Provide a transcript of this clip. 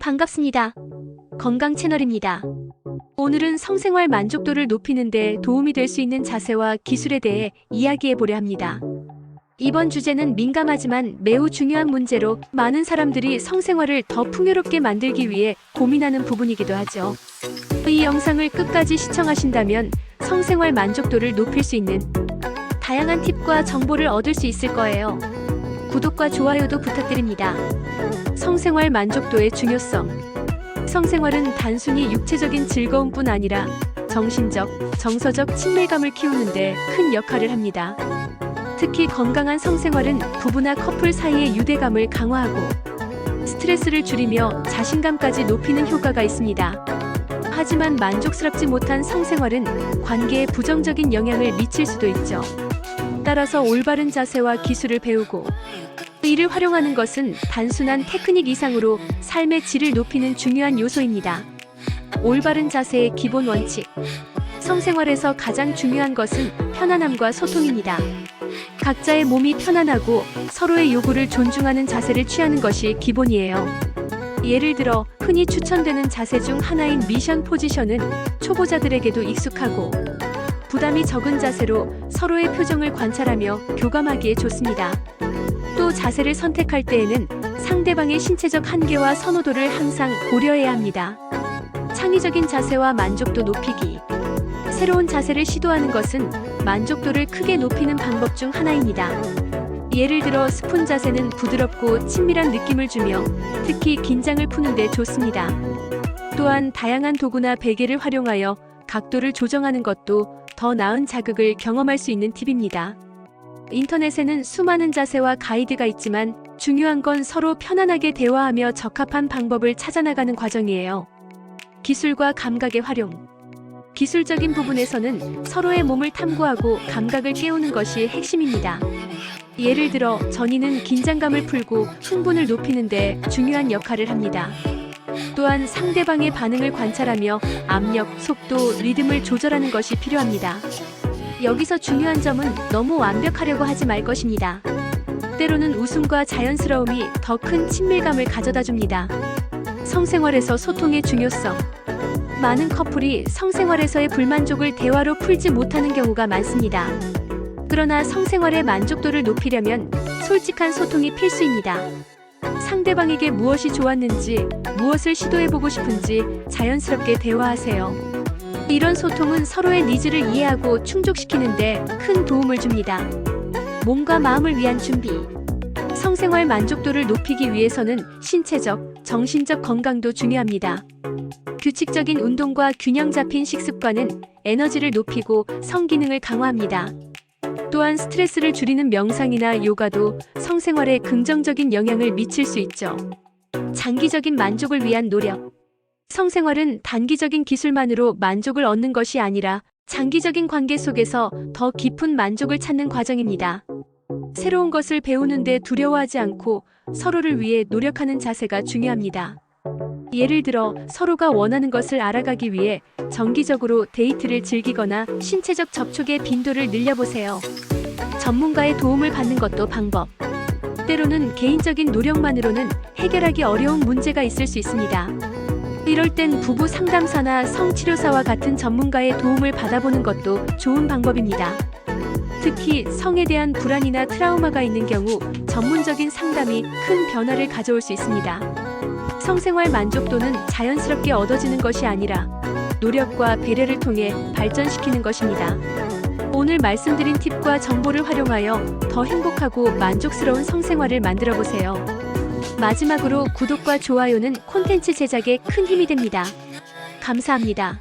반갑습니다. 건강 채널입니다. 오늘은 성생활 만족도를 높이는 데 도움이 될 수 있는 자세와 기술에 대해 이야기해 보려 합니다. 이번 주제는 민감하지만 매우 중요한 문제로 많은 사람들이 성생활을 더 풍요롭게 만들기 위해 고민하는 부분이기도 하죠. 이 영상을 끝까지 시청하신다면 성생활 만족도를 높일 수 있는 다양한 팁과 정보를 얻을 수 있을 거예요. 구독과 좋아요도 부탁드립니다. 성생활 만족도의 중요성. 성생활은 단순히 육체적인 즐거움뿐 아니라 정신적, 정서적 친밀감을 키우는데 큰 역할을 합니다. 특히 건강한 성생활은 부부나 커플 사이의 유대감을 강화하고 스트레스를 줄이며 자신감까지 높이는 효과가 있습니다. 하지만 만족스럽지 못한 성생활은 관계에 부정적인 영향을 미칠 수도 있죠. 따라서 올바른 자세와 기술을 배우고 이를 활용하는 것은 단순한 테크닉 이상으로 삶의 질을 높이는 중요한 요소입니다. 올바른 자세의 기본 원칙. 성생활에서 가장 중요한 것은 편안함과 소통입니다. 각자의 몸이 편안하고 서로의 요구를 존중하는 자세를 취하는 것이 기본이에요. 예를 들어 흔히 추천되는 자세 중 하나인 미션 포지션은 초보자들에게도 익숙하고 부담이 적은 자세로 서로의 표정을 관찰하며 교감하기에 좋습니다. 또 자세를 선택할 때에는 상대방의 신체적 한계와 선호도를 항상 고려해야 합니다. 창의적인 자세와 만족도 높이기. 새로운 자세를 시도하는 것은 만족도를 크게 높이는 방법 중 하나입니다. 예를 들어 스푼 자세는 부드럽고 친밀한 느낌을 주며 특히 긴장을 푸는 데 좋습니다. 또한 다양한 도구나 베개를 활용하여 각도를 조정하는 것도 더 나은 자극을 경험할 수 있는 팁입니다. 인터넷에는 수많은 자세와 가이드가 있지만 중요한 건 서로 편안하게 대화하며 적합한 방법을 찾아나가는 과정이에요. 기술과 감각의 활용. 기술적인 부분에서는 서로의 몸을 탐구하고 감각을 깨우는 것이 핵심입니다. 예를 들어 전이는 긴장감을 풀고 흥분을 높이는 데 중요한 역할을 합니다. 또한 상대방의 반응을 관찰하며 압력, 속도, 리듬을 조절하는 것이 필요합니다. 여기서 중요한 점은 너무 완벽하려고 하지 말 것입니다. 때로는 웃음과 자연스러움이 더 큰 친밀감을 가져다 줍니다. 성생활에서 소통의 중요성. 많은 커플이 성생활에서의 불만족을 대화로 풀지 못하는 경우가 많습니다. 그러나 성생활의 만족도를 높이려면 솔직한 소통이 필수입니다. 상대방에게 무엇이 좋았는지, 무엇을 시도해보고 싶은지 자연스럽게 대화하세요. 이런 소통은 서로의 니즈를 이해하고 충족시키는 데 큰 도움을 줍니다. 몸과 마음을 위한 준비. 성생활 만족도를 높이기 위해서는 신체적, 정신적 건강도 중요합니다. 규칙적인 운동과 균형 잡힌 식습관은 에너지를 높이고 성기능을 강화합니다. 또한 스트레스를 줄이는 명상이나 요가도 성생활에 긍정적인 영향을 미칠 수 있죠. 장기적인 만족을 위한 노력. 성생활은 단기적인 기술만으로 만족을 얻는 것이 아니라 장기적인 관계 속에서 더 깊은 만족을 찾는 과정입니다. 새로운 것을 배우는데 두려워하지 않고 서로를 위해 노력하는 자세가 중요합니다. 예를 들어 서로가 원하는 것을 알아가기 위해 정기적으로 데이트를 즐기거나 신체적 접촉의 빈도를 늘려보세요. 전문가의 도움을 받는 것도 방법. 때로는 개인적인 노력만으로는 해결하기 어려운 문제가 있을 수 있습니다. 이럴 땐 부부 상담사나 성치료사와 같은 전문가의 도움을 받아보는 것도 좋은 방법입니다. 특히 성에 대한 불안이나 트라우마가 있는 경우 전문적인 상담이 큰 변화를 가져올 수 있습니다. 성생활 만족도는 자연스럽게 얻어지는 것이 아니라 노력과 배려를 통해 발전시키는 것입니다. 오늘 말씀드린 팁과 정보를 활용하여 더 행복하고 만족스러운 성생활을 만들어 보세요. 마지막으로 구독과 좋아요는 콘텐츠 제작에 큰 힘이 됩니다. 감사합니다.